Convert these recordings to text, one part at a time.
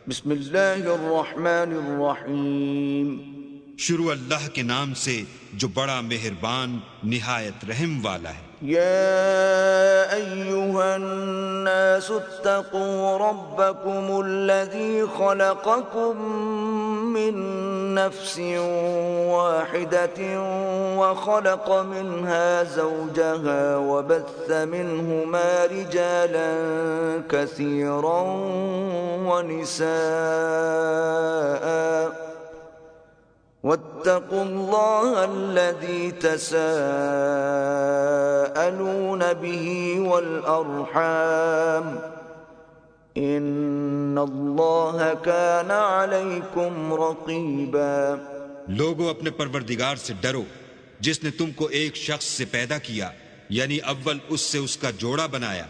بسم اللہ الرحمن الرحیم. شروع اللہ کے نام سے جو بڑا مہربان نہایت رحم والا ہے. يا أيها الناس اتقوا ربكم الذي خلقكم من نفس واحدة وخلق منها زوجها وبث منهما رجالا كثيرا ونساء واتقوا الله الذي تساءلون به والأرحام إن الله كان عليكم رقيبا. لوگو اپنے پروردگار سے ڈرو جس نے تم کو ایک شخص سے پیدا کیا، یعنی اول اس سے اس کا جوڑا بنایا،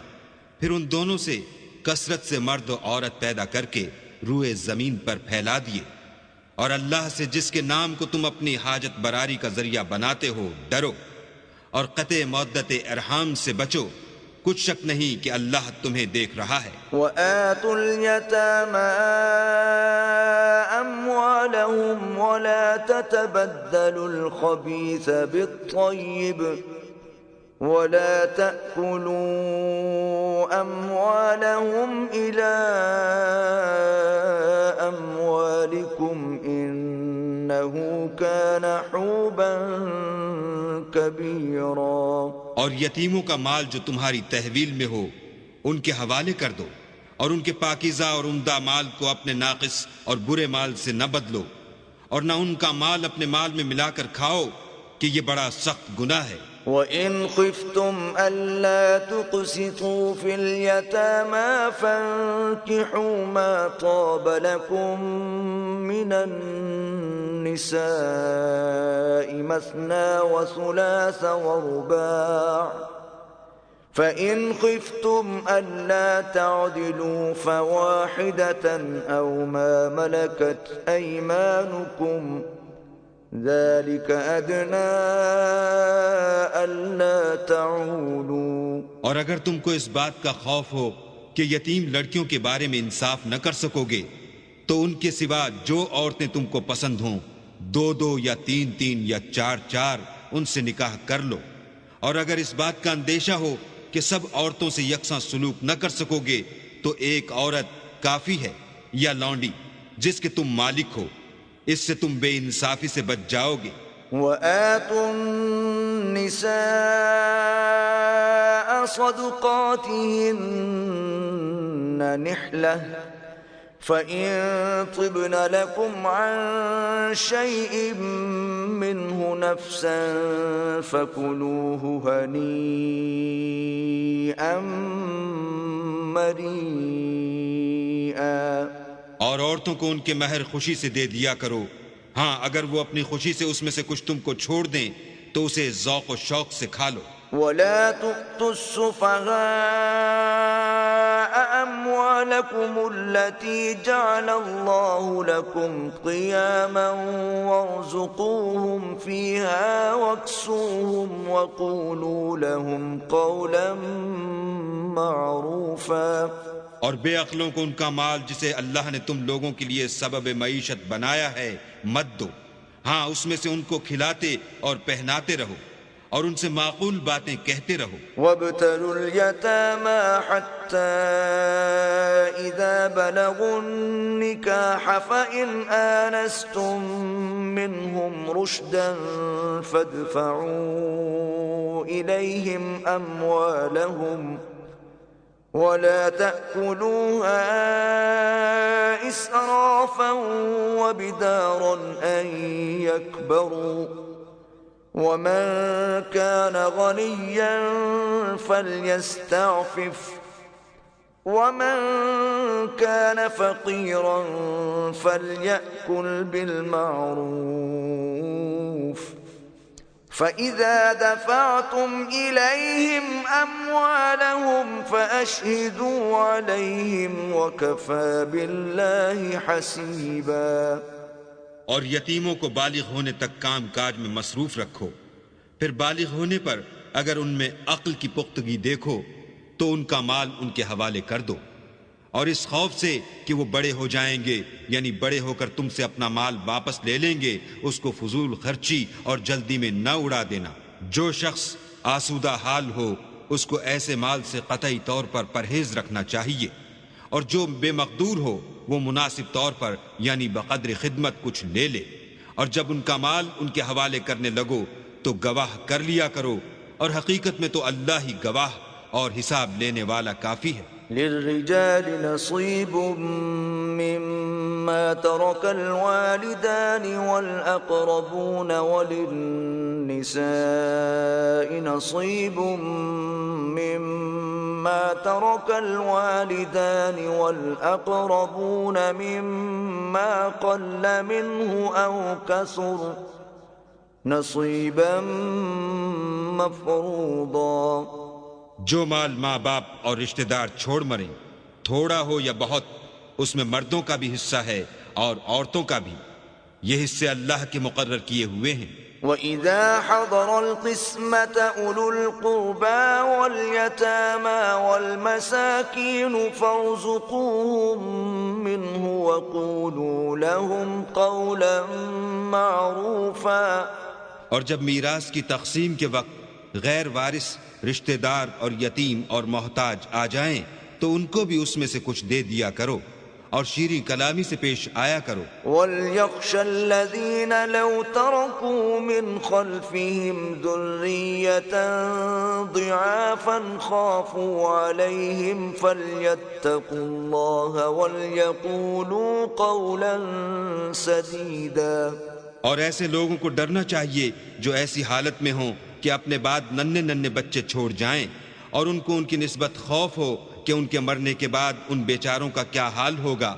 پھر ان دونوں سے کثرت سے مرد و عورت پیدا کر کے روئے زمین پر پھیلا دیے، اور اللہ سے جس کے نام کو تم اپنی حاجت براری کا ذریعہ بناتے ہو ڈرو، اور قطع مودت ارحام سے بچو، کچھ شک نہیں کہ اللہ تمہیں دیکھ رہا ہے. وآتوا اليتامى أموالهم ولا تتبدلوا الخبيث بالطيب ولا تأكلوا أموالهم إلى أموالكم إنه كان حوبا كبيرا. اور یتیموں کا مال جو تمہاری تحویل میں ہو ان کے حوالے کر دو، اور ان کے پاکیزہ اور عمدہ مال کو اپنے ناقص اور برے مال سے نہ بدلو، اور نہ ان کا مال اپنے مال میں ملا کر کھاؤ کہ یہ بڑا سخت گناہ ہے. وَإِنْ خِفْتُمْ أَلَّا تُقْسِطُوا فِي الْيَتَامَى فَانكِحُوا مَا طَابَ لَكُم مِّنَ النِّسَاءِ مَثْنَىٰ وَثُلَاثَ وَرُبَاعَ فَإِنْ خِفْتُمْ أَلَّا تَعْدِلُوا فَوَاحِدَةً أَوْ مَا مَلَكَتْ أَيْمَانُكُمْ ذَلِكَ أَدْنَىٰ أَلَّا تَعُولُوا. اور اگر تم کو اس بات کا خوف ہو کہ یتیم لڑکیوں کے بارے میں انصاف نہ کر سکو گے تو ان کے سوا جو عورتیں تم کو پسند ہوں، 2 یا 3 یا 4 ان سے نکاح کر لو. اور اگر اس بات کا اندیشہ ہو کہ سب عورتوں سے یکساں سلوک نہ کر سکو گے تو ایک عورت کافی ہے یا لونڈی جس کے تم مالک ہو، اس سے تم بے انصافی سے بچ جاؤ گے. وَآتُوا النِّسَاءَ صَدُقَاتِهِنَّ نِحْلَةً فَإِن طِبْنَ لَكُمْ عَن شَيْءٍ مِّنْهُ نَفْسًا فَكُلُوهُ هَنِيئًا مَّرِيئًا. اور عورتوں کو ان کے مہر خوشی سے دے دیا کرو، ہاں اگر وہ اپنی خوشی سے اس میں سے کچھ تم کو چھوڑ دیں تو اسے ذوق و شوق سے کھا لو. وَلَا تُؤْتُوا السُّفَهَاءَ أَمْوَالَكُمُ الَّتِي جَعَلَ اللَّهُ لَكُمْ قِيَامًا وَارْزُقُوهُمْ فِيهَا وَاكْسُوهُمْ وَقُولُوا لَهُمْ قَوْلًا مَّعْرُوفًا. اور بے عقلوں کو ان کا مال جسے اللہ نے تم لوگوں کے لیے سبب معیشت بنایا ہے مت دو، ہاں اس میں سے ان کو کھلاتے اور پہناتے رہو اور ان سے معقول باتیں کہتے رہو. وَابْتَلُوا الْيَتَامَى حَتَّى إِذَا بَلَغُوا النِّكَاحَ فَإِنْ آنَسْتُم مِّنْهُمْ رُشْدًا فَادْفَعُوا إِلَيْهِمْ أَمْوَالَهُمْ وَلَا تَأْكُلُوهَا إِسْرَافًا وَبِدَارًا أَن يَكْبَرُوا وَمَن كَانَ غَنِيًّا فَلْيَسْتَعْفِفْ وَمَن كَانَ فَقِيرًا فَلْيَأْكُلْ بِالْمَعْرُوفِ فَإِذَا دَفَعْتُمْ إِلَيْهِمْ أَمْوَالَهُمْ فَأَشْهِدُوا عَلَيْهِمْ وَكَفَى بِاللَّهِ حَسِيبًا. اور یتیموں کو بالغ ہونے تک کام کاج میں مصروف رکھو، پھر بالغ ہونے پر اگر ان میں عقل کی پختگی دیکھو تو ان کا مال ان کے حوالے کر دو، اور اس خوف سے کہ وہ بڑے ہو جائیں گے، یعنی بڑے ہو کر تم سے اپنا مال واپس لے لیں گے، اس کو فضول خرچی اور جلدی میں نہ اڑا دینا۔ جو شخص آسودہ حال ہو اس کو ایسے مال سے قطعی طور پر پرہیز رکھنا چاہیے، اور جو بے مقدور ہو وہ مناسب طور پر یعنی بقدر خدمت کچھ لے لے، اور جب ان کا مال ان کے حوالے کرنے لگو تو گواہ کر لیا کرو، اور حقیقت میں تو اللہ ہی گواہ اور حساب لینے والا کافی ہے۔ للرجال نصيب مما ترك الوالدان والأقربون وللنساء نصيب مما ترك الوالدان والأقربون مما قل منه أو كثر نصيبا مفروضا۔ جو مال ماں باپ اور رشتہ دار چھوڑ مریں، تھوڑا ہو یا بہت، اس میں مردوں کا بھی حصہ ہے اور عورتوں کا بھی، یہ حصے اللہ کے مقرر کیے ہوئے ہیں۔ وَإِذَا حَضَرَ الْقِسْمَةَ أُولُو الْقُرْبَى وَالْيَتَامَى وَالْمَسَاكِينُ فَارْزُقُوهُم مِّنْهُ وَقُولُوا لَهُمْ قَوْلًا مَّعْرُوفًا۔ اور جب میراث کی تقسیم کے وقت غیر وارث رشتہ دار اور یتیم اور محتاج آ جائیں تو ان کو بھی اس میں سے کچھ دے دیا کرو اور شیریں کلامی سے پیش آیا کرو۔ وَلْيَخْشَ الَّذِينَ لَوْ تَرَكُوا مِنْ خَلْفِهِمْ ذُرِّيَّةً ضِعَافًا خَافُوا عَلَيْهِمْ فَلْيَتَّقُوا اللَّهَ وَلْيَقُولُوا قَوْلًا سَدِيدًا۔ اور ایسے لوگوں کو ڈرنا چاہیے جو ایسی حالت میں ہوں کہ اپنے بعد ننھے بچے چھوڑ جائیں، اور ان کو ان کی نسبت خوف ہو کہ ان کے مرنے کے بعد ان بیچاروں کا کیا حال ہوگا،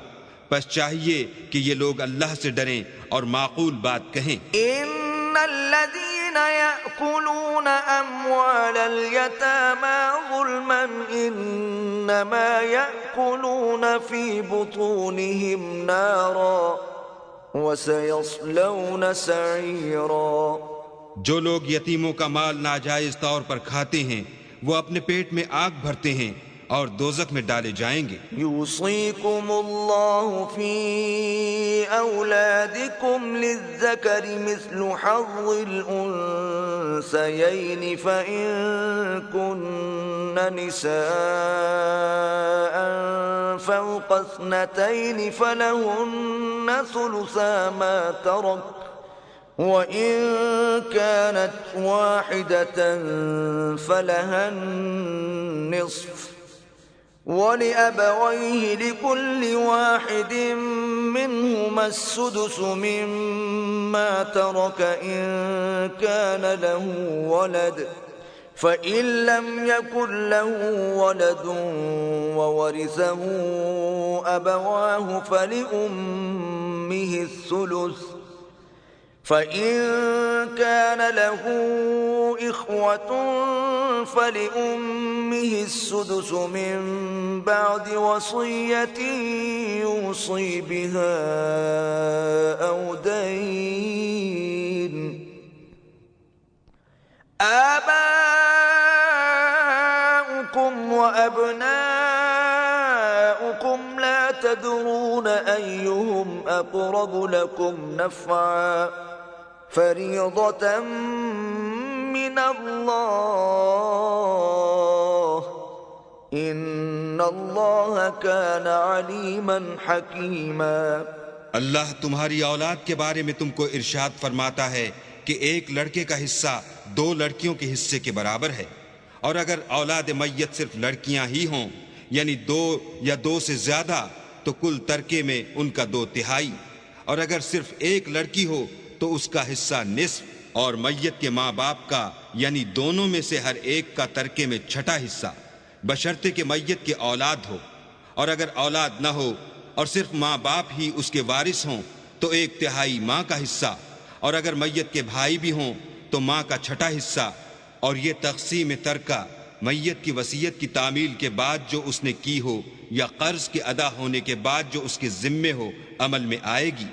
پس چاہیے کہ یہ لوگ اللہ سے ڈریں اور معقول بات کہیں۔ ان الذين يأكلون اموال اليتامى ظلما انما يأكلون في بطونهم نارا وسيصلون سعيرا۔ جو لوگ یتیموں کا مال ناجائز طور پر کھاتے ہیں وہ اپنے پیٹ میں آگ بھرتے ہیں اور دوزخ میں ڈالے جائیں گے۔ یوصیکم اللہ فی اولادکم للذکر مثل حظ الانثیین فإن کن نساء فوق اثنتین فلہن ثلثا ما ترک وَإِن كَانَتْ وَاحِدَةً فَلَهَا النِّصْفُ وَلِأَبَوَيْهِ لِكُلِّ وَاحِدٍ مِّنْهُمَا السُّدُسُ مِمَّا تَرَكَ إِن كَانَ لَهُ وَلَدٌ فَإِن لَّمْ يَكُن لَّهُ وَلَدٌ وَوَرِثَهُ أَبَوَاهُ فَلِأُمِّهِ الثُّلُثُ فَإِن كَانَ لَهُ إِخْوَةٌ فَلِأُمِّهِ السُّدُسُ مِن بَعْدِ وَصِيَّةٍ يُوصِي بِهَا أَوْ دَيْنٍ۔ آباؤكم وأبناؤكم لا تدرون أيهم أقرب لكم نفعا فريضة من الله إن الله كان عليما حكيما۔ اللہ تمہاری اولاد کے بارے میں تم کو ارشاد فرماتا ہے کہ ایک لڑکے کا حصہ دو لڑکیوں کے حصے کے برابر ہے، اور اگر اولاد میت صرف لڑکیاں ہی ہوں یعنی دو یا دو سے زیادہ تو کل ترکے میں ان کا 2/3، اور اگر صرف ایک لڑکی ہو تو اس کا حصہ نصف، اور میت کے ماں باپ کا یعنی دونوں میں سے ہر ایک کا ترکے میں 6واں حصہ، بشرطے کہ میت کے اولاد ہو، اور اگر اولاد نہ ہو اور صرف ماں باپ ہی اس کے وارث ہوں تو 1/3 ماں کا حصہ، اور اگر میت کے بھائی بھی ہوں تو ماں کا 6واں حصہ۔ اور یہ تقسیم ترکہ میت کی وصیت کی تعمیل کے بعد جو اس نے کی ہو یا قرض کے ادا ہونے کے بعد جو اس کے ذمے ہو عمل میں آئے گی۔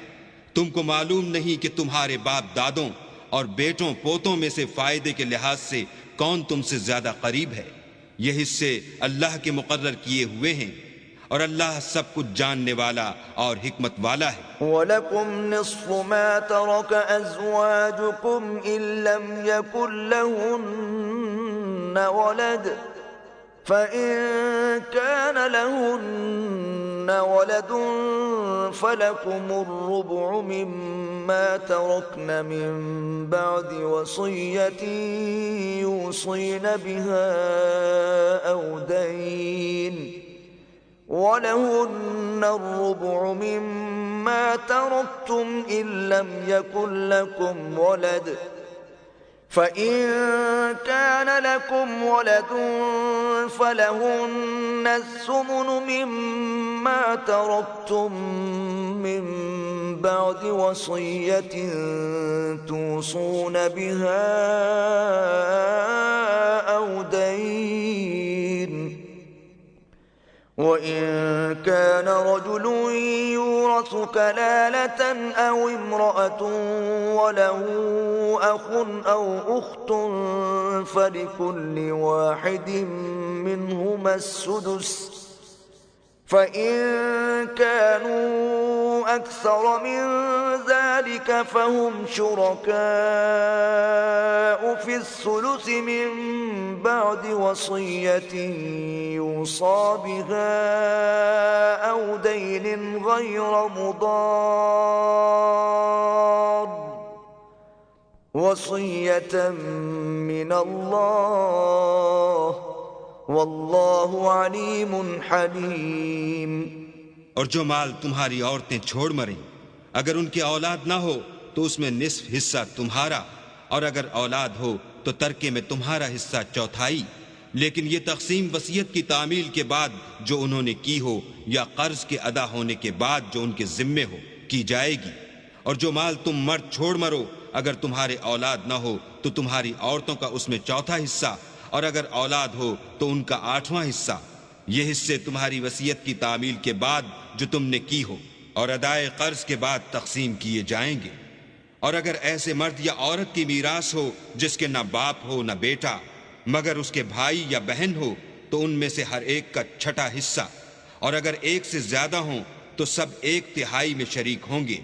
تم کو معلوم نہیں کہ تمہارے باپ دادوں اور بیٹوں پوتوں میں سے فائدے کے لحاظ سے کون تم سے زیادہ قریب ہے؟ یہ حصے اللہ کے مقرر کیے ہوئے ہیں، اور اللہ سب کچھ جاننے والا اور حکمت والا ہے۔ وَلَكُمْ نِصْفُ مَا تَرَكَ أَزْوَاجُكُمْ إِن لَّمْ يَكُن لَّهُنَّ وَلَدٌ فَإِن كَانَ لَهُنَّ وَلَدٌ فَلَكُمُ الرُّبُعُ مِمَّا تَرَكْنَ مِن بَعْدِ وَصِيَّةٍ يُوصِينَ بِهَا أَوْ دَيْنٍ وَلَهُنَّ الرُّبُعُ مِمَّا تَرَكْتُمْ إِن لَّمْ يَكُن لَّكُمْ وَلَدٌ فَإِن كَانَ لَكُمْ وَلَدٌ فَلَهُنَّ الثُّمُنُ مِمَّا تَرَكْتُم مِّن بَعْدِ وَصِيَّةٍ تُوصُونَ بِهَا أَوْ دَيْنٍ وَإِن كَانَ رَجُلٌ يُورَثُ كَلَالَةً أَوْ امْرَأَةٌ وَلَهُ أَخٌ أَوْ أُخْتٌ فَلِكُلِّ وَاحِدٍ مِّنْهُمَا السُّدُسُ فَإِن كَانُوا أَكْثَرَ مِن ذَلِكَ فَهُمْ شُرَكَاءُ فِي الثُّلُثِ مِن بَعْدِ وَصِيَّةٍ يُوصَىٰ بِهَا أَوْ دَيْنٍ غَيْرَ مُضَارٍّ وَصِيَّةً مِّنَ اللَّهِ واللہ علیم حلیم۔ اور جو مال تمہاری عورتیں چھوڑ مریں اگر ان کی اولاد نہ ہو تو اس میں نصف حصہ تمہارا، اور اگر اولاد ہو تو ترکے میں تمہارا حصہ چوتھائی، لیکن یہ تقسیم وصیت کی تعمیل کے بعد جو انہوں نے کی ہو یا قرض کے ادا ہونے کے بعد جو ان کے ذمے ہو کی جائے گی۔ اور جو مال تم مرد چھوڑ مرو اگر تمہارے اولاد نہ ہو تو تمہاری عورتوں کا اس میں چوتھا حصہ، اور اگر اولاد ہو تو ان کا 8واں حصہ۔ یہ حصے تمہاری وصیت کی تعمیل کے بعد جو تم نے کی ہو اور ادائے قرض کے بعد تقسیم کیے جائیں گے۔ اور اگر ایسے مرد یا عورت کی میراث ہو جس کے نہ باپ ہو نہ بیٹا مگر اس کے بھائی یا بہن ہو تو ان میں سے ہر ایک کا چھٹا حصہ، اور اگر ایک سے زیادہ ہوں تو سب 1/3 میں شریک ہوں گے۔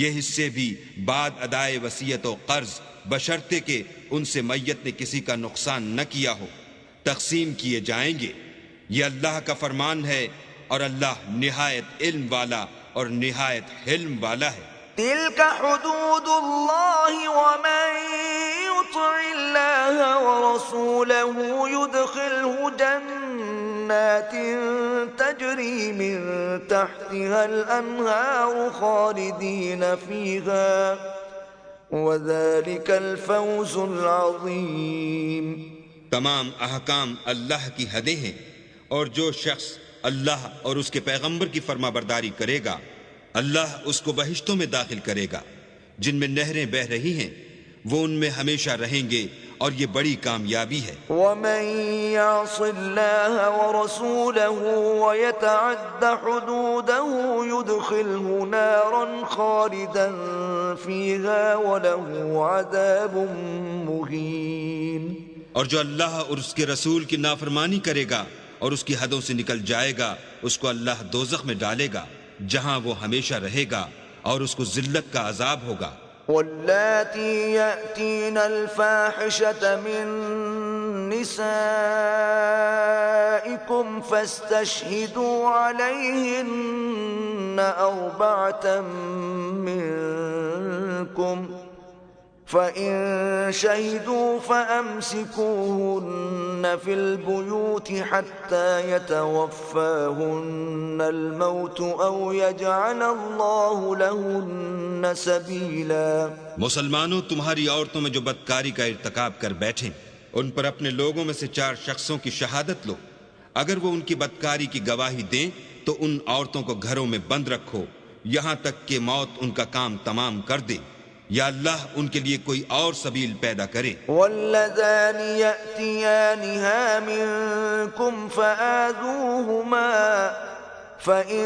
یہ حصے بھی بعد ادائے وصیت و قرض بشرطے کہ ان سے میت نے کسی کا نقصان نہ کیا ہو تقسیم کیے جائیں گے۔ یہ اللہ کا فرمان ہے اور اللہ نہایت علم والا اور نہایت حلم والا ہے۔ تلك حدود الله ومن يطع الله ورسوله يدخله جنات تجري من تحتها الأنهار خالدين فيها وذلك الفوز العظيم۔ تمام احکام اللہ کی حدیں ہیں، اور جو شخص اللہ اور اس کے پیغمبر کی فرما برداری کرے گا اللہ اس کو بہشتوں میں داخل کرے گا جن میں نہریں بہہ رہی ہیں، وہ ان میں ہمیشہ رہیں گے، اور یہ بڑی کامیابی ہے۔ وَمَن يَعْصِ اللَّهَ وَرَسُولَهُ وَيَتَعَدَّ حُدُودَهُ يُدْخِلْهُ نَارًا خَالِدًا فِيهَا وَلَهُ عَذَابٌ مُهِينٌ۔ اور جو اللہ اور اس کے رسول کی نافرمانی کرے گا اور اس کی حدوں سے نکل جائے گا اس کو اللہ دوزخ میں ڈالے گا جہاں وہ ہمیشہ رہے گا، اور اس کو ذلت کا عذاب ہوگا۔ واللاتی یأتین الفاحشة من نسائکم فاستشہدوا علیہن 4 منکم فَإِن شَهِدُوا فَأَمْسِكُوهُنَّ فِي الْبُيُوتِ حَتَّى يَتَوَفَّاهُنَّ الْمَوْتُ أَوْ يَجْعَلَ اللَّهُ لَهُنَّ سَبِيلًا۔ مسلمانوں، تمہاری عورتوں میں جو بدکاری کا ارتکاب کر بیٹھیں ان پر اپنے لوگوں میں سے 4 شخصوں کی شہادت لو۔ اگر وہ ان کی بدکاری کی گواہی دیں تو ان عورتوں کو گھروں میں بند رکھو یہاں تک کہ موت ان کا کام تمام کر دے، یا اللہ ان کے لیے کوئی اور سبیل پیدا کرے۔ واللذان یأتیانها منکم فآذوهما فإن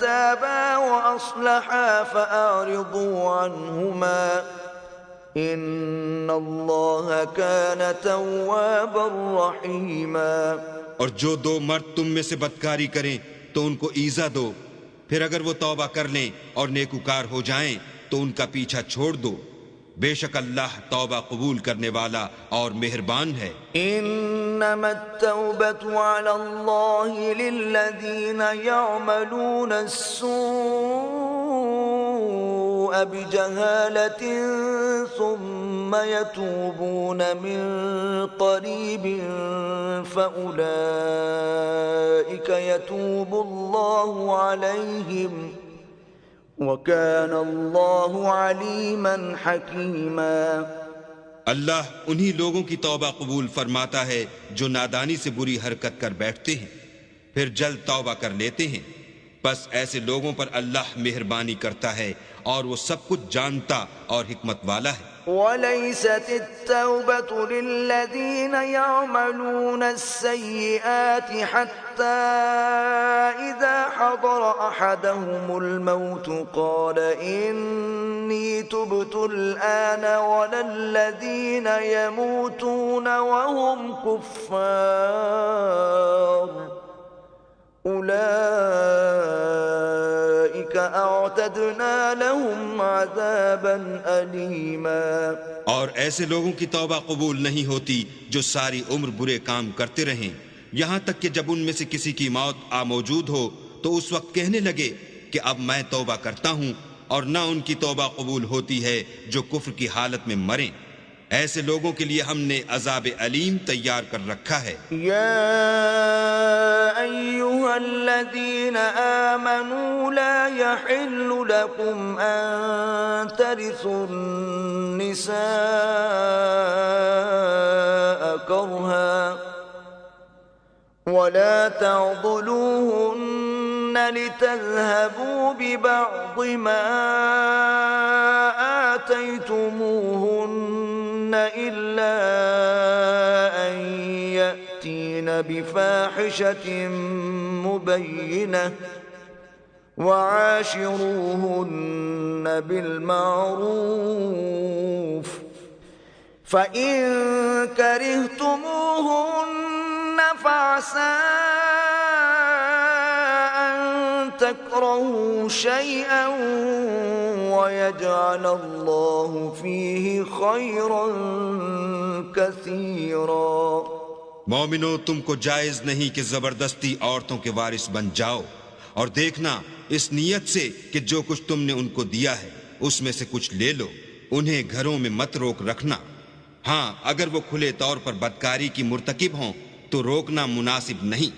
تابا وأصلحا فأعرضوا عنهما ان اللہ کان توابا رحیما۔ اور جو 2 مرد تم میں سے بدکاری کریں تو ان کو ایذا دو، پھر اگر وہ توبہ کر لیں اور نیکوکار ہو جائیں تو ان کا پیچھا چھوڑ دو، بے شک اللہ توبہ قبول کرنے والا اور مہربان ہے۔ إنما التوبة على الله للذين يعملون السوء بجهالة ثم يتوبون من قريب فأولئك يتوب الله عليهم وَكَانَ اللَّهُ عَلِيمًا حَكِيمًا۔ اللہ انہی لوگوں کی توبہ قبول فرماتا ہے جو نادانی سے بری حرکت کر بیٹھتے ہیں پھر جلد توبہ کر لیتے ہیں، بس ایسے لوگوں پر اللہ مہربانی کرتا ہے اور وہ سب کچھ جانتا اور حکمت والا ہے۔ وَلَيْسَتِ التَّوْبَةُ لِلَّذِينَ يَعْمَلُونَ السَّيِّئَاتِ حَتَّى إِذَا حَضَرَ أَحَدَهُمُ الْمَوْتُ قَالَ إِنِّي تُبْتُ الْآنَ وَلَا الَّذِينَ يَمُوتُونَ وَهُمْ كُفَّارٌ أُولَئِكَ أَعْتَدْنَا لَهُمْ عَذَابًا أَلِيمًا۔ اور ایسے لوگوں کی توبہ قبول نہیں ہوتی جو ساری عمر برے کام کرتے رہیں، یہاں تک کہ جب ان میں سے کسی کی موت آ موجود ہو تو اس وقت کہنے لگے کہ اب میں توبہ کرتا ہوں، اور نہ ان کی توبہ قبول ہوتی ہے جو کفر کی حالت میں مریں۔ ایسے لوگوں کے لیے ہم نے عذاب علیم تیار کر رکھا ہے۔ یا ایہا الذین آمنوا لا یحل لکم ان ترثوا النساء کرہا ولا تعضلوهن لتذهبوا ببعض ما آتيتموهن إلا أن يأتين بفاحشة مبينة وعاشروهن بالمعروف فإن كرهتموهن فعسى أن تكرهوا شيئا ويجعل الله فيه خيرا كثيرا۔ مومنو، تم کو جائز نہیں کہ زبردستی عورتوں کے وارث بن جاؤ، اور دیکھنا اس نیت سے کہ جو کچھ تم نے ان کو دیا ہے اس میں سے کچھ لے لو، انہیں گھروں میں مت روک رکھنا۔ ہاں، اگر وہ کھلے طور پر بدکاری کی مرتکب ہوں تو روکنا مناسب نہیں،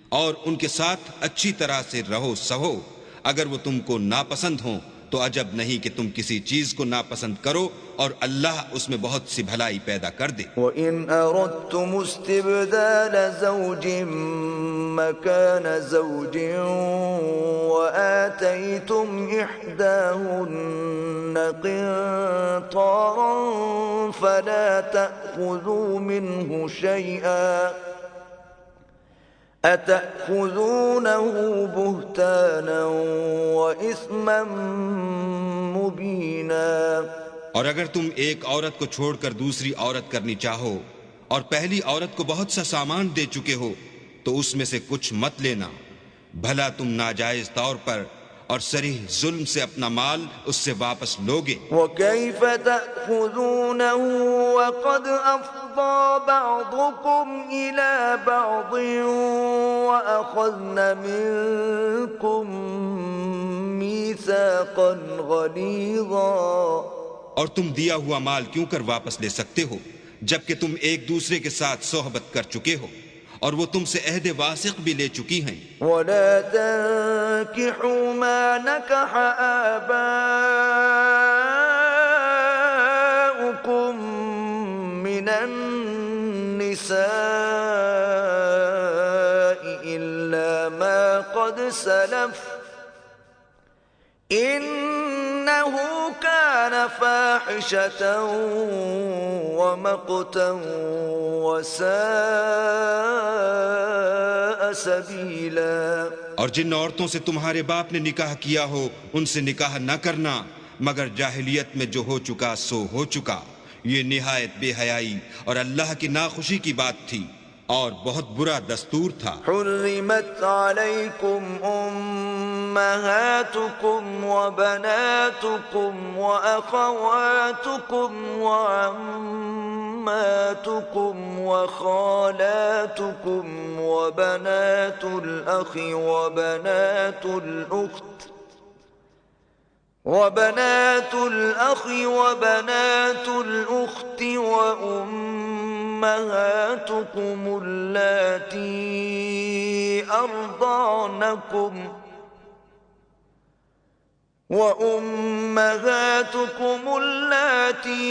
اور ان کے ساتھ اچھی طرح سے رہو سہو۔ اگر وہ تم کو ناپسند ہوں تو عجب نہیں کہ تم کسی چیز کو ناپسند کرو اور اللہ اس میں بہت سی بھلائی پیدا کر دے۔ وَإِنْ أَرَدْتُمُ اسْتِبْدَالَ زَوْجٍ مَكَانَ زَوْجٍ وَآتَيْتُمْ إِحْدَاهُنَّ قِنطَارًا فَلَا تَأْخُذُوا مِنْهُ شَيْئًا أَتَأْخُذُونَهُ بُهْتَانًا وَإِثْمًا مُبِينًا۔ اور اگر تم ایک عورت کو چھوڑ کر دوسری عورت کرنی چاہو اور پہلی عورت کو بہت سا سامان دے چکے ہو تو اس میں سے کچھ مت لینا، بھلا تم ناجائز طور پر اور صریح ظلم سے اپنا مال اس سے واپس لوگے۔ وَكَيْفَ تَأْخُذُونَهُ وَقَدْ أَفْضَى بَعْضُكُمْ إِلَى بَعْضٍ وَأَخَذْنَ مِنْكُمْ مِيثَاقًا غَلِيظًا۔ اور تم دیا ہوا مال کیوں کر واپس لے سکتے ہو جبکہ تم ایک دوسرے کے ساتھ صحبت کر چکے ہو اور وہ تم سے عہد واثق بھی لے چکی ہیں۔ وَلَا تَنكِحُوا مَا نَكَحَ آبَاؤُكُم مِّنَ النِّسَاءِ إِلَّا مَا قَدْ سَلَفَ إِنَّهُ كَانَ فَاحِشَةً وَمَقْتًا وَسَاءَ سَبِيلًا۔ اور جن عورتوں سے تمہارے باپ نے نکاح کیا ہو ان سے نکاح نہ کرنا مگر جاہلیت میں جو ہو چکا سو ہو چکا، یہ نہایت بے حیائی اور اللہ کی ناخوشی کی بات تھی، اور بہت برا دستور تھا۔ حرمت عليكم أمهاتكم وبناتكم وأخواتكم وعماتكم وخالاتكم وبنات الأخ وبنات الأخت وأمهاتكم اللاتي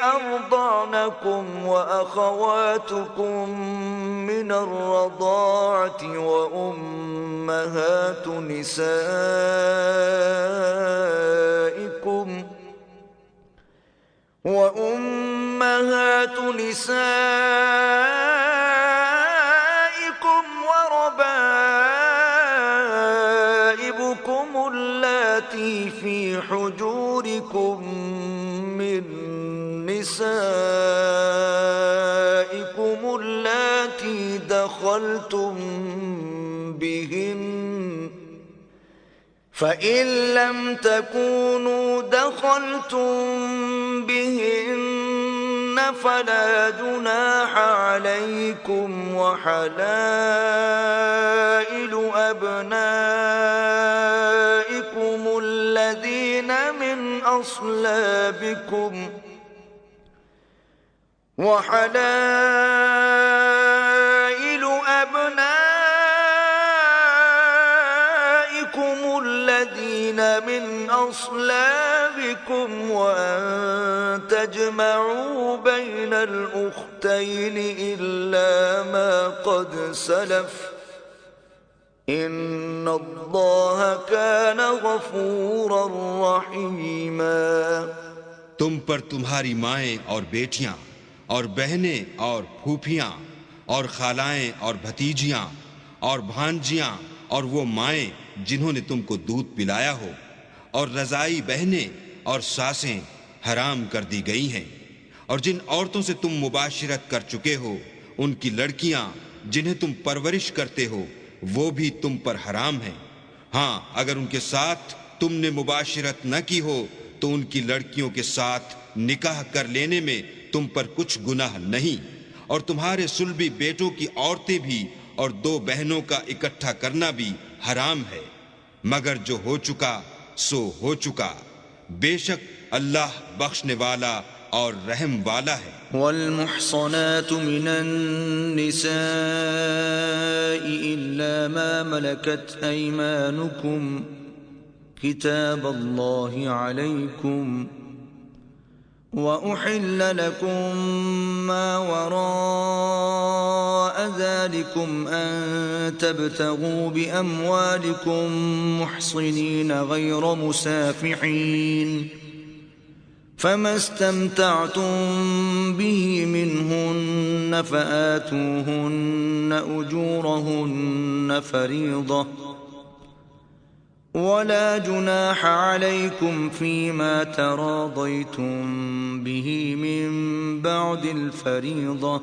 أرضعنكم وأخواتكم من الرضاعة وأمهات نسائكم وربائبكم اللاتي في حجوركم من نسائكم اللاتي دخلتم بهن فإن لم تكونوا دخلتم بهن فلا جناح عليكم وحلائل أبنائكم الذين من أصلابكم وأن تجمعوا بين الأختين إلا ما قد سلف إن الله كان غفورا رحيما۔ تم پر تمہاری مائیں اور بیٹیاں اور بہنیں اور پھوپھیاں اور خالائیں اور بھتیجیاں اور بھانجیاں اور وہ مائیں جنہوں نے تم کو دودھ پلایا ہو اور رضائی بہنیں اور ساسیں حرام کر دی گئی ہیں، اور جن عورتوں سے تم مباشرت کر چکے ہو ان کی لڑکیاں جنہیں تم پرورش کرتے ہو وہ بھی تم پر حرام ہیں۔ ہاں اگر ان کے ساتھ تم نے مباشرت نہ کی ہو تو ان کی لڑکیوں کے ساتھ نکاح کر لینے میں تم پر کچھ گناہ نہیں، اور تمہارے صلبی بیٹوں کی عورتیں بھی اور دو بہنوں کا اکٹھا کرنا بھی حرام ہے، مگر جو ہو چکا سو ہو چکا، بے شک اللہ بخشنے والا اور رحم والا ہے۔ والمحصنات من النساء إلا ما ملكت أيمانكم كتاب الله عليكم وأحل لكم ما وراء ذلكم أن تبتغوا بأموالكم محصنين غير مسافحين فما استمتعتم به منهن فآتوهن أجورهن فريضة ولا جناح عليكم فيما تراضيتم به من بعد الفريضة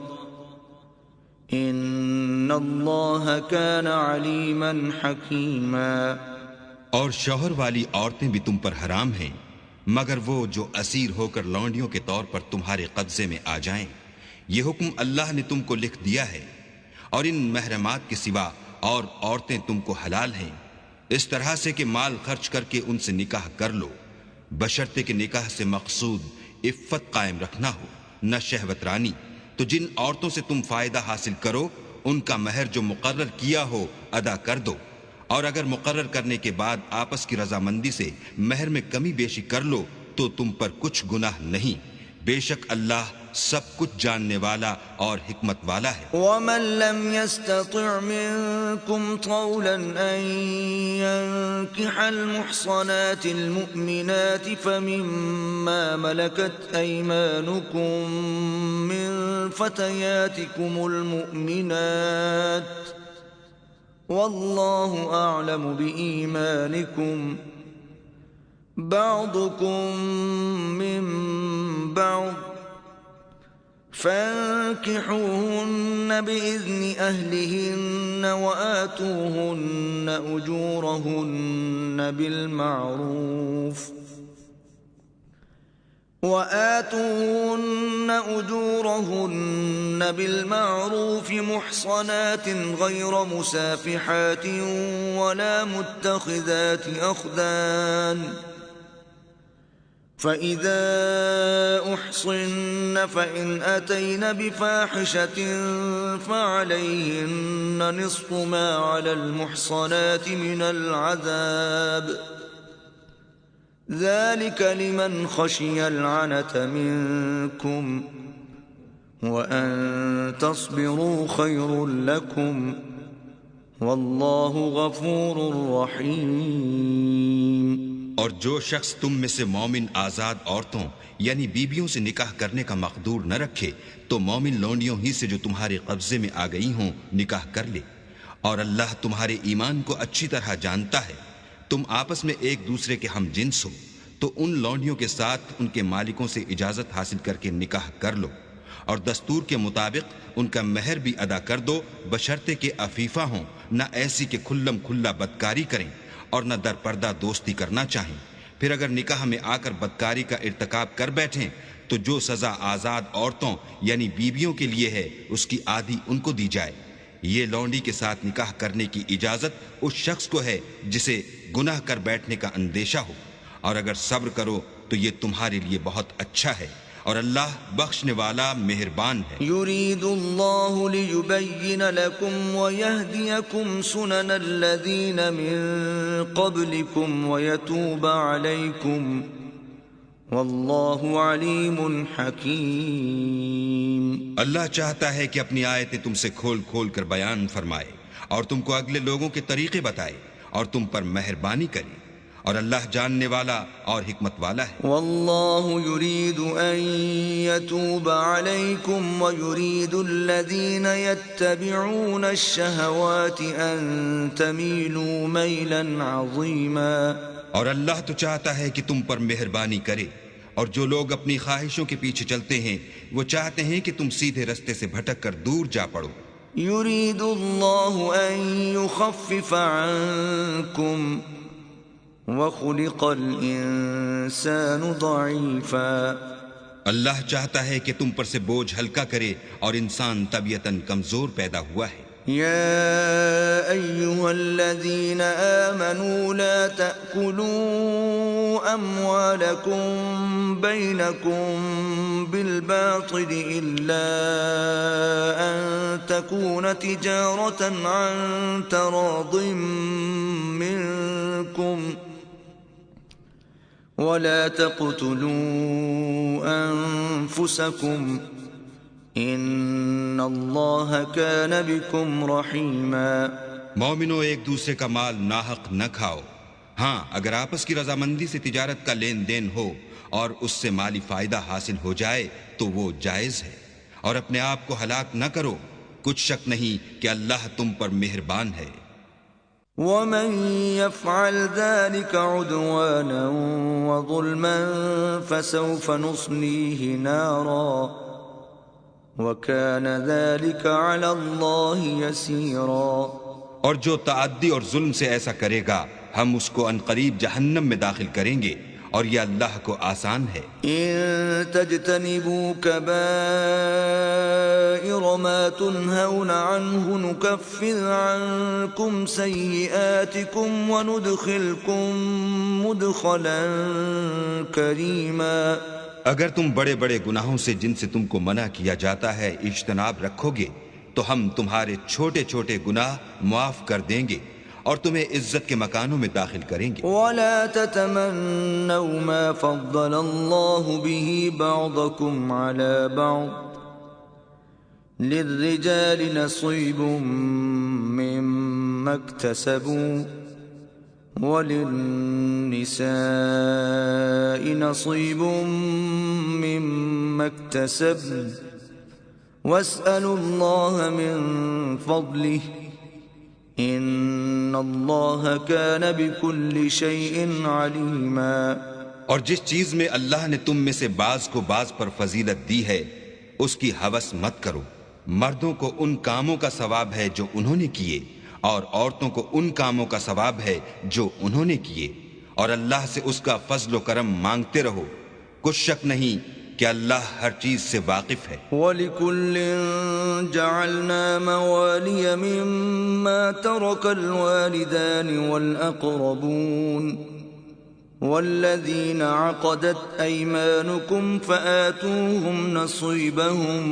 إن الله كان عليما حكيما۔ اور شوہر والی عورتیں بھی تم پر حرام ہیں مگر وہ جو اسیر ہو کر لونڈیوں کے طور پر تمہارے قبضے میں آ جائیں، یہ حکم اللہ نے تم کو لکھ دیا ہے، اور ان محرمات کے سوا اور عورتیں تم کو حلال ہیں، اس طرح سے کہ مال خرچ کر کے ان سے نکاح کر لو، بشرطے کہ نکاح سے مقصود عفت قائم رکھنا ہو نہ شہوت رانی۔ تو جن عورتوں سے تم فائدہ حاصل کرو ان کا مہر جو مقرر کیا ہو ادا کر دو، اور اگر مقرر کرنے کے بعد آپس کی رضامندی سے مہر میں کمی بیشی کر لو تو تم پر کچھ گناہ نہیں، بے شک اللہ سب کچھ جاننے والا اور حکمت والا ہے۔ ومن لم يستطع منكم طولا أن ينكح المحصنات المؤمنات فمما ملكت أيمانكم من فتياتكم المؤمنات والله أعلم بإيمانكم بعضكم من بعض فانكحوهن بإذن أهلهن وآتوهن أجورهن بالمعروف محصنات غير مسافحات ولا متخذات أخدان فإذا أحصن فإن أتين بفاحشة فعليهن نصف ما على المحصنات من العذاب ذلك لمن خشي العنة منكم وأن تصبروا خير لكم والله غفور رحيم۔ اور جو شخص تم میں سے مومن آزاد عورتوں یعنی بیویوں سے نکاح کرنے کا مقدور نہ رکھے تو مومن لونڈیوں ہی سے جو تمہارے قبضے میں آ گئی ہوں نکاح کر لے، اور اللہ تمہارے ایمان کو اچھی طرح جانتا ہے۔ تم آپس میں ایک دوسرے کے ہم جنس ہو تو ان لونڈیوں کے ساتھ ان کے مالکوں سے اجازت حاصل کر کے نکاح کر لو، اور دستور کے مطابق ان کا مہر بھی ادا کر دو، بشرطے کہ عفیفہ ہوں، نہ ایسی کہ کھلم کھلا بدکاری کریں اور نہ در پردہ دوستی کرنا چاہیں۔ پھر اگر نکاح میں آ کر بدکاری کا ارتکاب کر بیٹھیں تو جو سزا آزاد عورتوں یعنی بیویوں کے لیے ہے اس کی آدھی ان کو دی جائے۔ یہ لونڈی کے ساتھ نکاح کرنے کی اجازت اس شخص کو ہے جسے گناہ کر بیٹھنے کا اندیشہ ہو، اور اگر صبر کرو تو یہ تمہارے لیے بہت اچھا ہے، اور اللہ بخشنے والا مہربان ہے۔ يريد الله ليبين لكم ويهديكم سنن الذين من قبلكم ويتوب عليكم والله عليم حكيم۔ اللہ چاہتا ہے کہ اپنی آیتیں تم سے کھول کھول کر بیان فرمائے اور تم کو اگلے لوگوں کے طریقے بتائے اور تم پر مہربانی کرے، اور اللہ جاننے والا اور حکمت والا ہے۔ والله يريد أن يتوب عليكم ويريد الذين يتبعون الشهوات أن تميلوا ميلا عظيما۔ اور اللہ تو چاہتا ہے کہ تم پر مہربانی کرے، اور جو لوگ اپنی خواہشوں کے پیچھے چلتے ہیں وہ چاہتے ہیں کہ تم سیدھے رستے سے بھٹک کر دور جا پڑو۔ يريد الله أن يخفف عنكم وخلق الانسان ضعیفا۔ اللہ چاہتا ہے کہ تم پر سے بوجھ ہلکا کرے، اور انسان طبیعتاً کمزور پیدا ہوا ہے۔ يا أيها الذين آمنوا لا تأكلوا أموالكم بينكم بالباطل إلا أن تكون تجارة عن تراض منكم ولا تقتلوا أنفسكم ان اللہ کان بکم رحیما۔ مومنو ایک دوسرے کا مال ناحق نہ کھاؤ، ہاں اگر آپس کی رضامندی سے تجارت کا لین دین ہو اور اس سے مالی فائدہ حاصل ہو جائے تو وہ جائز ہے، اور اپنے آپ کو ہلاک نہ کرو، کچھ شک نہیں کہ اللہ تم پر مہربان ہے۔ ومن يفعل ذلك عدوانا وظلما فسوف نصليه نارا وَكَانَ ذَلِكَ عَلَى اللَّهِ يَسِيرًا۔ اور جو تعدی اور ظلم سے ایسا کرے گا ہم اس کو عنقریب جہنم میں داخل کریں گے، اور یہ اللہ کو آسان ہے۔ إِن تَجْتَنِبُوا كَبَائِرَ مَا تُنْهَوْنَ عَنْهُ نُكَفِّرْ عَنْكُمْ سَيِّئَاتِكُمْ وَنُدْخِلْكُمْ مُدْخَلًا كَرِيمًا۔ اگر تم بڑے بڑے گناہوں سے جن سے تم کو منع کیا جاتا ہے اجتناب رکھو گے تو ہم تمہارے چھوٹے چھوٹے گناہ معاف کر دیں گے اور تمہیں عزت کے مکانوں میں داخل کریں گے۔ وَلَا تَتَمَنَّوْا مَا فَضَّلَ اللَّهُ بِهِ بَعْضَكُمْ عَلَى بَعْضٍ لِلرِّجَالِ نَصِيبٌ مِّمَّا اكْتَسَبُوا وَلِلنِّسَاءِ نَصِيبٌ مِّمَّا اكْتَسَبْنَ وَاسْأَلُوا اللَّهَ مِن فَضْلِهِ إِنَّ اللَّهَ كَانَ بِكُلِّ شَيْءٍ عَلِيمًا۔ اور جس چیز میں اللہ نے تم میں سے بعض کو بعض پر فضیلت دی ہے اس کی ہوس مت کرو. مردوں کو ان کاموں کا ثواب ہے جو انہوں نے کیے، اور عورتوں کو ان کاموں کا ثواب ہے جو انہوں نے کیے، اور اللہ سے اس کا فضل و کرم مانگتے رہو. کچھ شک نہیں کہ اللہ ہر چیز سے واقف ہے. وَلِكُلٍّ جَعَلْنَا مَوَالِيَ مِمَّا تَرَكَ الْوَالِدَانِ وَالْأَقْرَبُونَ وَالَّذِينَ عَقَدَتْ أَيْمَانُكُمْ فَآتُوهُمْ نَصِيبَهُمْ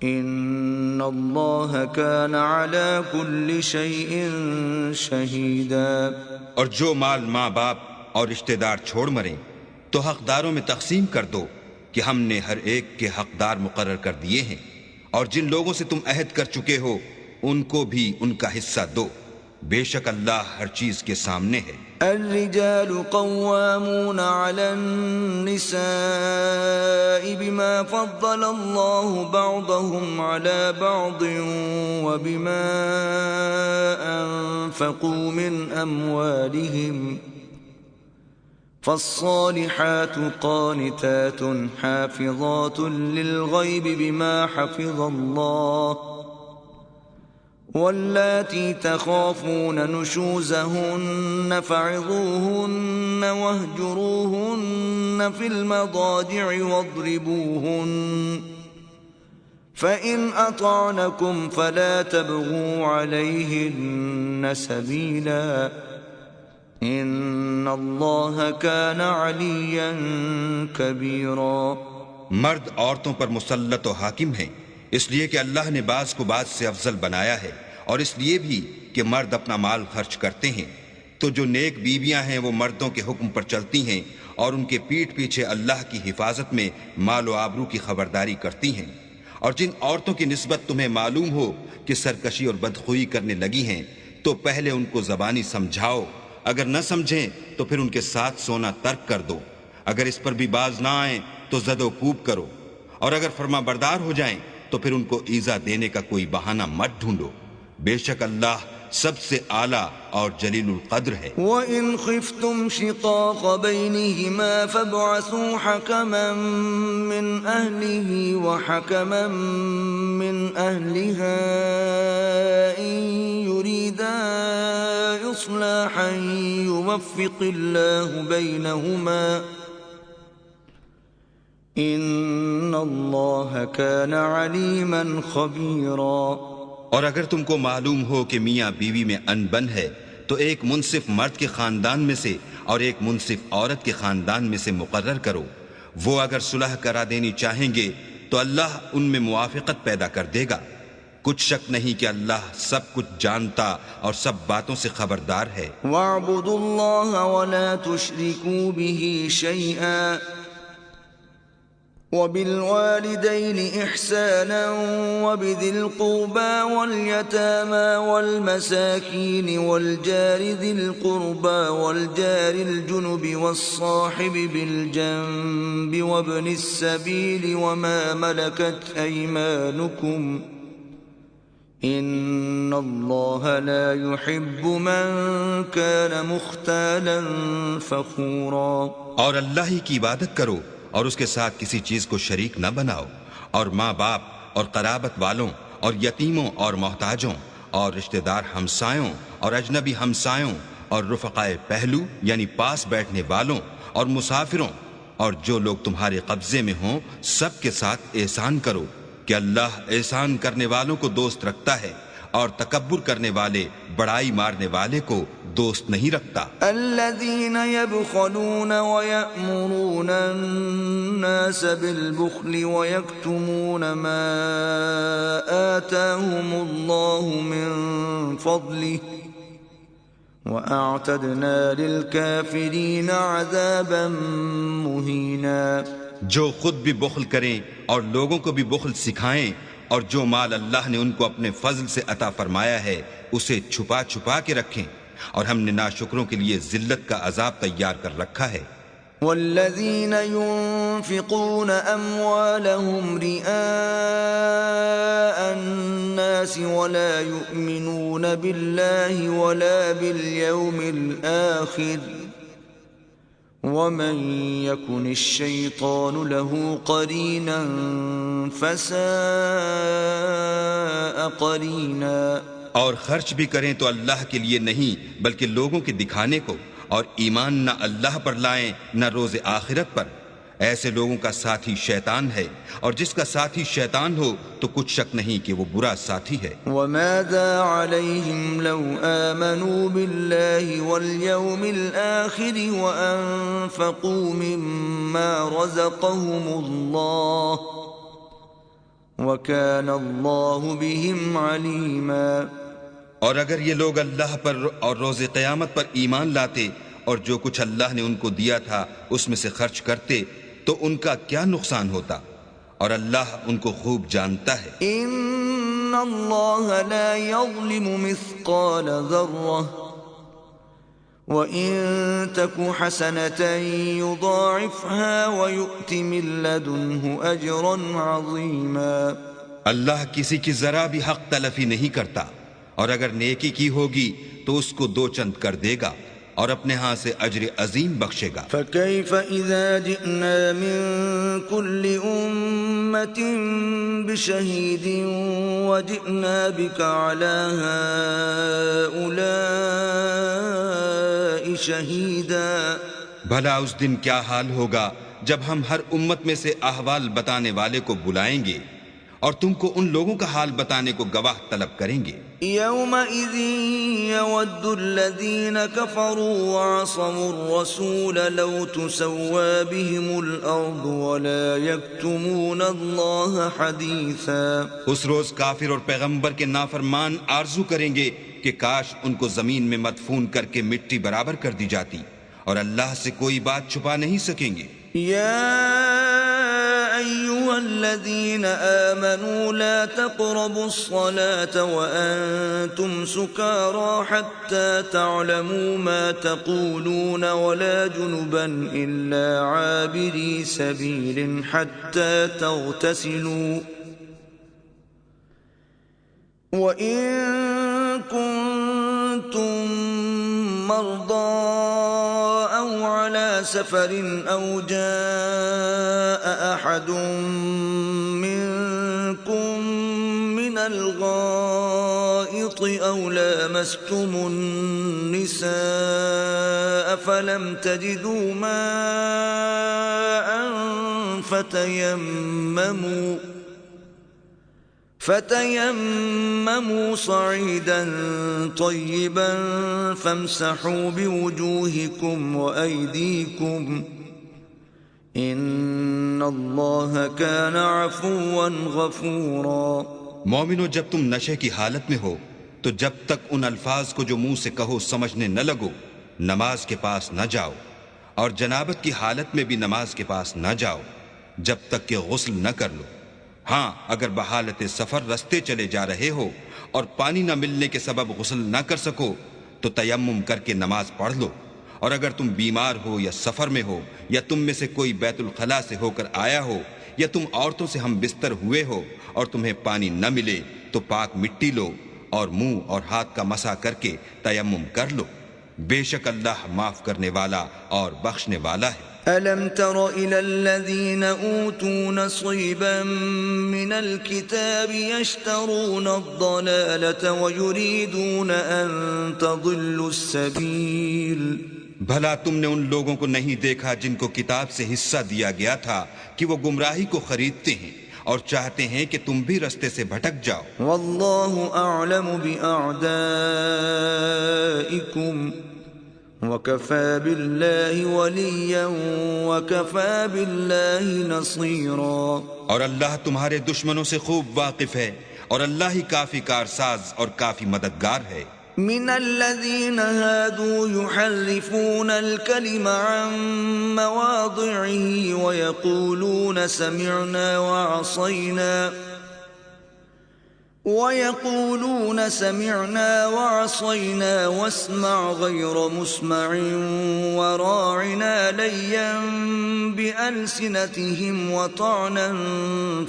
إِنَّ اللَّهَ كَانَ عَلَى كُلِّ شَيْءٍ شَهِيدًا. اور جو مال ماں باپ اور رشتہ دار چھوڑ مریں تو حقداروں میں تقسیم کر دو کہ ہم نے ہر ایک کے حقدار مقرر کر دیے ہیں، اور جن لوگوں سے تم عہد کر چکے ہو ان کو بھی ان کا حصہ دو. بے شک اللہ ہر چیز کے سامنے ہے. الرجال قوامون على النساء بما فضل الله بعضهم على بعض وبما أنفقوا من أموالهم فالصالحات قانتات حافظات للغيب بما حفظ الله واللاتي تخافون نشوزهن فعظوهن واهجروهن في المضاجع واضربوهن فإن أطعنكم فلا تبغوا عليهن سبيلا إن الله كان عليا كبيرا. مرد عورتوں پر مسلط و حاکم ہیں، اس لیے کہ اللہ نے بعض کو بعض سے افضل بنایا ہے، اور اس لیے بھی کہ مرد اپنا مال خرچ کرتے ہیں. تو جو نیک بیویاں ہیں وہ مردوں کے حکم پر چلتی ہیں اور ان کے پیٹھ پیچھے اللہ کی حفاظت میں مال و آبرو کی خبرداری کرتی ہیں. اور جن عورتوں کی نسبت تمہیں معلوم ہو کہ سرکشی اور بدخوئی کرنے لگی ہیں تو پہلے ان کو زبانی سمجھاؤ، اگر نہ سمجھیں تو پھر ان کے ساتھ سونا ترک کر دو. اگر اس پر بھی باز نہ آئیں تو زد و کوب کرو، اور اگر فرما بردار ہو جائیں تو پھر ان کو ایذا دینے کا کوئی بہانہ مت ڈھونڈو. بے شک اللہ سب سے اعلیٰ اور جلیل القدر ہے. وَإِنْ خِفْتُمْ شِقَاقَ بَيْنِهِمَا فَابْعَثُوا حَكَمًا مِّنْ أَهْلِهِ وَحَكَمًا مِّنْ أَهْلِهَا إِن يُرِيدَا إِصْلَاحًا يُوَفِّقِ اللَّهُ بَيْنَهُمَا إِنَّ اللَّهَ كَانَ عَلِيمًا خَبِيرًا. اور اگر تم کو معلوم ہو کہ میاں بیوی میں انبن ہے تو ایک منصف مرد کے خاندان میں سے اور ایک منصف عورت کے خاندان میں سے مقرر کرو. وہ اگر صلح کرا دینی چاہیں گے تو اللہ ان میں موافقت پیدا کر دے گا. کچھ شک نہیں کہ اللہ سب کچھ جانتا اور سب باتوں سے خبردار ہے. وَاعْبُدُوا اللَّهَ وَلَا تُشْرِكُوا بِهِ شَيْئًا وَبِالْوَالِدَيْنِ إِحْسَانًا وَبِذِي الْقُرْبَى وَالْيَتَامَى وَالْمَسَاكِينِ وَالْجَارِ ذِي الْقُرْبَى وَالْجَارِ الْجُنُبِ وَالصَّاحِبِ بِالْجَنبِ وَابْنِ السَّبِيلِ وَمَا مَلَكَتْ أَيْمَانُكُمْ إِنَّ اللَّهَ لَا يُحِبُّ مَنْ كَانَ مُخْتَالًا فَخُورًا. اور اللہ ہی کی عبادت کرو اور اس کے ساتھ کسی چیز کو شریک نہ بناؤ، اور ماں باپ اور قرابت والوں اور یتیموں اور محتاجوں اور رشتہ دار ہمسایوں اور اجنبی ہمسایوں اور رفقائے پہلو یعنی پاس بیٹھنے والوں اور مسافروں اور جو لوگ تمہارے قبضے میں ہوں سب کے ساتھ احسان کرو کہ اللہ احسان کرنے والوں کو دوست رکھتا ہے اور تکبر کرنے والے بڑائی مارنے والے کو دوست نہیں رکھتا. الذين يبخلون ويأمرون الناس بالبخل ويكتمون ما آتاهم الله من فضله وأعتدنا للكافرين عذابا مهينا. جو خود بھی بخل کریں اور لوگوں کو بھی بخل سکھائیں، اور جو مال اللہ نے ان کو اپنے فضل سے عطا فرمایا ہے اسے چھپا چھپا کے رکھیں، اور ہم نے ناشکروں کے لیے ذلت کا عذاب تیار کر رکھا ہے. والذین ينفقون اموالهم رئاء الناس ولا يؤمنون بالله ولا باليوم الآخر ومن يكن الشيطان له قرينا فساء قرينا. اور خرچ بھی کریں تو اللہ کے لیے نہیں بلکہ لوگوں کے دکھانے کو، اور ایمان نہ اللہ پر لائیں نہ روز آخرت پر. ایسے لوگوں کا ساتھی شیطان ہے، اور جس کا ساتھی شیطان ہو تو کچھ شک نہیں کہ وہ برا ساتھی ہے. وماذا عليهم لو آمنوا بالله واليوم الآخر وأنفقوا مما رزقهم الله وكان الله بهم عليما. اور اگر یہ لوگ اللہ پر اور روز قیامت پر ایمان لاتے اور جو کچھ اللہ نے ان کو دیا تھا اس میں سے خرچ کرتے تو ان کا کیا نقصان ہوتا، اور اللہ ان کو خوب جانتا ہے. ان اللہ لا یظلم مثقال ذرة وَإِن تَكُ حَسَنَةً يُضَاعِفْهَا وَيُؤْتِ مِن لَّدُنْهُ أَجْرًا عَظِيمًا. اللہ کسی کی ذرا بھی حق تلفی نہیں کرتا، اور اگر نیکی کی ہوگی تو اس کو دو چند کر دے گا اور اپنے ہاں سے اجر عظیم بخشے گا. فَكَيْفَ إِذَا جِئْنَا مِن كُلِّ أُمَّةٍ بِشَهِيدٍ وَجِئْنَا بِكَ عَلَى هَٰؤُلَاءِ شَهِيدًا. بھلا اس دن کیا حال ہوگا جب ہم ہر امت میں سے احوال بتانے والے کو بلائیں گے اور تم کو ان لوگوں کا حال بتانے کو گواہ طلب کریں گے. يَوْمَئِذٍ يَوَدُّ الَّذِينَ كَفَرُوا وَعَصَوُا الرَّسُولَ لَوْ تُسَوَّىٰ بِهِمُ الْأَرْضُ وَلَا يَكْتُمُونَ اللَّهَ حَدِيثًا. اس روز کافر اور پیغمبر کے نافرمان آرزو کریں گے کہ کاش ان کو زمین میں مدفون کر کے مٹی برابر کر دی جاتی، اور اللہ سے کوئی بات چھپا نہیں سکیں گے. أيها الذين آمنوا لا تقربوا الصلاة وأنتم سكارى حتى تعلموا ما تقولون ولا جنبا إلا عابري سبيل حتى تغتسلوا وإن كنتم مرضى أو على سفر أو جاء أحد منكم من الغائط أو لامستم النساء فلم تجدوا ماء فتيمموا صعيدا طيبا فامسحوا بوجوهكم وأيديكم إن الله كان عفوا غفورا. مومنو، جب تم نشے کی حالت میں ہو تو جب تک ان الفاظ کو جو منہ سے کہو سمجھنے نہ لگو نماز کے پاس نہ جاؤ، اور جنابت کی حالت میں بھی نماز کے پاس نہ جاؤ جب تک کہ غسل نہ کر لو. ہاں، اگر بحالت سفر رستے چلے جا رہے ہو اور پانی نہ ملنے کے سبب غسل نہ کر سکو تو تیمم کر کے نماز پڑھ لو. اور اگر تم بیمار ہو یا سفر میں ہو یا تم میں سے کوئی بیت الخلا سے ہو کر آیا ہو یا تم عورتوں سے ہم بستر ہوئے ہو اور تمہیں پانی نہ ملے تو پاک مٹی لو اور منہ اور ہاتھ کا مسح کر کے تیمم کر لو. بے شک اللہ معاف کرنے والا اور بخشنے والا ہے. أَلَمْ تَرَ إِلَى الَّذِينَ أُوتُوا نَصِيبًا مِّنَ الْكِتَابِ يَشْتَرُونَ الضَّلَالَةَ وَيُرِيدُونَ أَن تَضِلُّوا السَّبِيلَ. بھلا تم نے ان لوگوں کو نہیں دیکھا جن کو کتاب سے حصہ دیا گیا تھا کہ وہ گمراہی کو خریدتے ہیں اور چاہتے ہیں کہ تم بھی رستے سے بھٹک جاؤ. وَاللَّهُ أَعْلَمُ بِأَعْدَائِكُمْ وَكَفَى بِاللَّهِ وَلِيًّا وَكَفَى بِاللَّهِ نَصِيرًا. اور اللہ تمہارے دشمنوں سے خوب واقف ہے، اور اللہ ہی کافی کارساز اور کافی مددگار ہے. من الذين هادوا يحرفون الكلم عن مواضعه ويقولون سمعنا وعصينا واسمع غير مسمع وراعنا ليا بألسنتهم وطعنا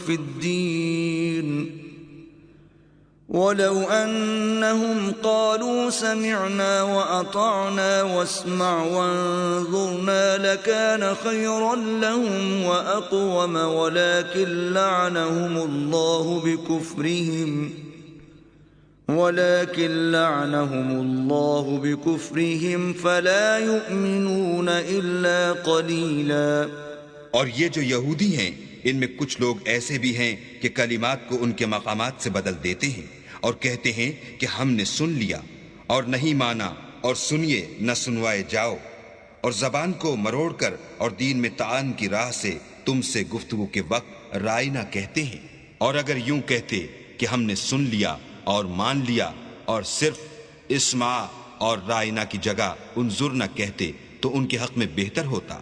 في الدين ولو أنهم قالوا سمعنا وأطعنا واسمع وانظرنا لكان خيرا لهم وأقوم ولكن لعنهم الله بكفرهم فلا يؤمنون إلا قليلا. اور یہ جو یہودی ہیں ان میں کچھ لوگ ایسے بھی ہیں کہ کلمات کو ان کے مقامات سے بدل دیتے ہیں اور کہتے ہیں کہ ہم نے سن لیا اور نہیں مانا، اور سنیے نہ سنوائے جاؤ، اور زبان کو مروڑ کر اور دین میں طعن کی راہ سے تم سے گفتگو کے وقت رائے نہ کہتے ہیں. اور اگر یوں کہتے کہ ہم نے سن لیا اور مان لیا اور صرف اسمع اور رائے نہ کی جگہ انظر نہ کہتے تو ان کے حق میں بہتر ہوتا،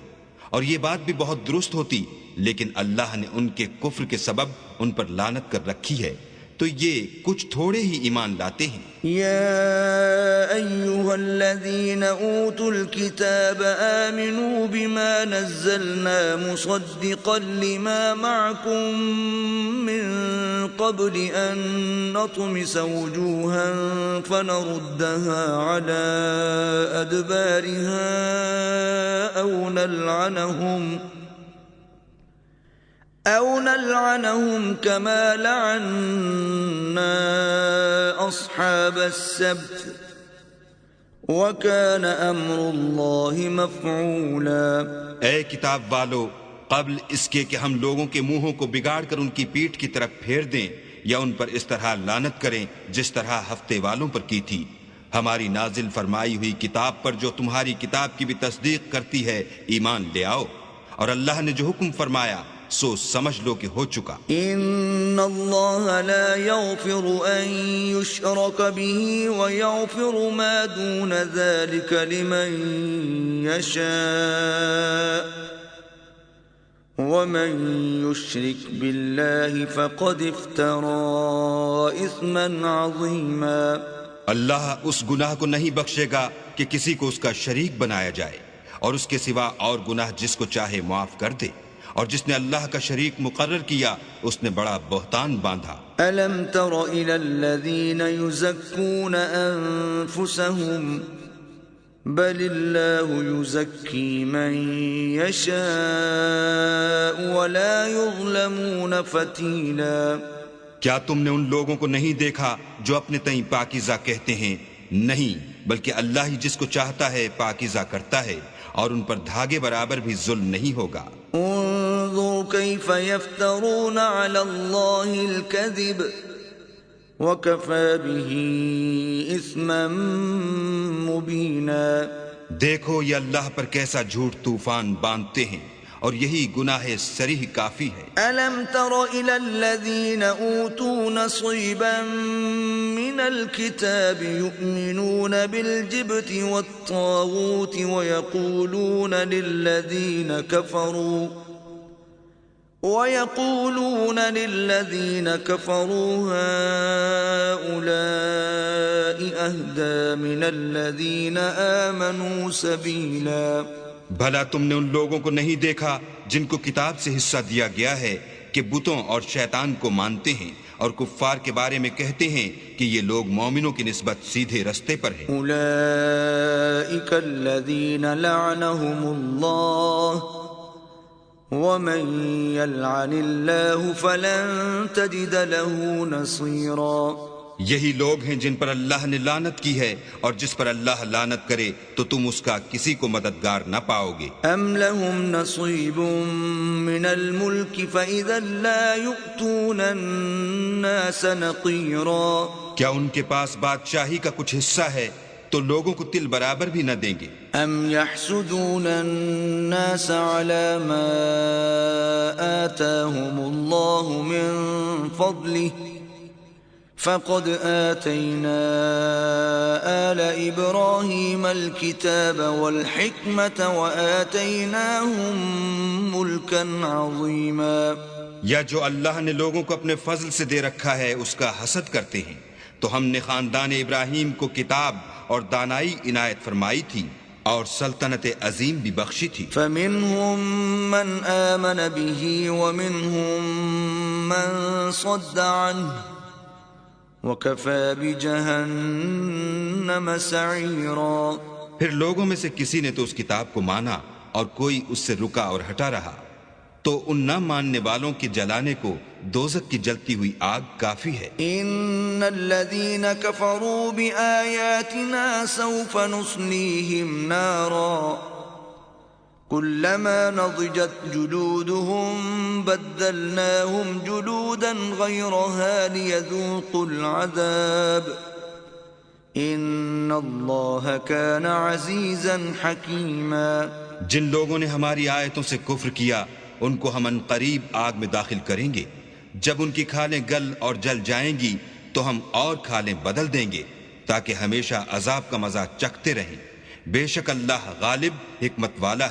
اور یہ بات بھی بہت درست ہوتی، لیکن اللہ نے ان کے کفر کے سبب ان پر لعنت کر رکھی ہے، تو یہ کچھ تھوڑے ہی ایمان لاتے ہیں. يا أيها الذين أوتوا الكتاب آمنوا بما نزلنا مصدقا لما معكم من قبل أن نطمس وجوها فنردها على أدبارها أو نلعنهم كما لعنا أصحاب السبت وكان أمر الله مفعولا. اے کتاب والو، قبل اس کے کہ ہم لوگوں کے منہوں کو بگاڑ کر ان کی پیٹھ کی طرف پھیر دیں یا ان پر اس طرح لعنت کریں جس طرح ہفتے والوں پر کی تھی، ہماری نازل فرمائی ہوئی کتاب پر جو تمہاری کتاب کی بھی تصدیق کرتی ہے ایمان لے آؤ، اور اللہ نے جو حکم فرمایا سو سمجھ لو کہ ہو چکا. ان اللہ لا یغفر ان یشرک به ویغفر ما دون ذلك لمن یشاء ومن یشرک باللہ فقد افترى اثما عظیما. اللہ اس گناہ کو نہیں بخشے گا کہ کسی کو اس کا شریک بنایا جائے، اور اس کے سوا اور گناہ جس کو چاہے معاف کر دے، اور جس نے اللہ کا شریک مقرر کیا اس نے بڑا بہتان باندھا. أَلَمْ تَرَ إِلَى الَّذِينَ يُزَكُّونَ أَنفُسَهُمْ بَلِ اللَّهُ يُزَكِّي مَن يَشَاءُ وَلَا يُظْلَمُونَ فَتِيلًا. کیا تم نے ان لوگوں کو نہیں دیکھا جو اپنے تئیں پاکیزہ کہتے ہیں؟ نہیں، بلکہ اللہ ہی جس کو چاہتا ہے پاکیزہ کرتا ہے، اور ان پر دھاگے برابر بھی ظلم نہیں ہوگا. انظر كيف يفترون على الله الكذب وكفى به اثما مبينا. دیکھو یہ اللہ پر کیسا جھوٹ طوفان باندھتے ہیں، اور یہی گناہ صریح کافی ہے. ألم تر إلى الذين أوتوا نصيبا من الكتاب يؤمنون بالجبت والطاغوت ويقولون للذين كفروا هؤلاء أهدى من الذين آمنوا سبيلا. بھلا تم نے ان لوگوں کو نہیں دیکھا جن کو کتاب سے حصہ دیا گیا ہے کہ بتوں اور شیطان کو مانتے ہیں اور کفار کے بارے میں کہتے ہیں کہ یہ لوگ مومنوں کی نسبت سیدھے رستے پر ہیں. اولئک الذین لعنهم اللہ ومن یلعن اللہ فلن تجد له نصیرا. یہی لوگ ہیں جن پر اللہ نے لعنت کی ہے، اور جس پر اللہ لعنت کرے تو تم اس کا کسی کو مددگار نہ پاؤ گے. ام لهم نصیب من الملک فاذا لا یؤتون الناس نقیرا. کیا ان کے پاس بادشاہی کا کچھ حصہ ہے تو لوگوں کو تل برابر بھی نہ دیں گے. ام يحسدون الناس على ما آتاهم الله من فضله فقد آتينا آل إبراهيم الكتاب والحكمة وآتيناهم ملكا عظيما. یا جو اللہ نے لوگوں کو اپنے فضل سے دے رکھا ہے اس کا حسد کرتے ہیں، تو ہم نے خاندان ابراہیم کو کتاب اور دانائی عنایت فرمائی تھی اور سلطنت عظیم بھی بخشی تھی. فمنهم من آمن به ومنهم من صد عنه وَكَفَى بِجَهَنَّمَ سَعِيرًا۔ پھر لوگوں میں سے کسی نے تو اس کتاب کو مانا اور کوئی اس سے رکا اور ہٹا رہا، تو ان نہ ماننے والوں کے جلانے کو دوزخ کی جلتی ہوئی آگ کافی ہے۔ ان الذين كفروا بآياتنا سوف نصليهم نارا كلما نضجت جلودهم بدلناهم جلودا غيرها ليذوقوا العذاب ان الله كان عزيزا حكيما۔ جن لوگوں نے ہماری آیتوں سے کفر کیا ان کو ہم ان قریب آگ میں داخل کریں گے، جب ان کی کھالیں گل اور جل جائیں گی تو ہم اور کھالیں بدل دیں گے تاکہ ہمیشہ عذاب کا مزہ چکھتے رہیں۔ بے شک اللہ غالب حکمت والا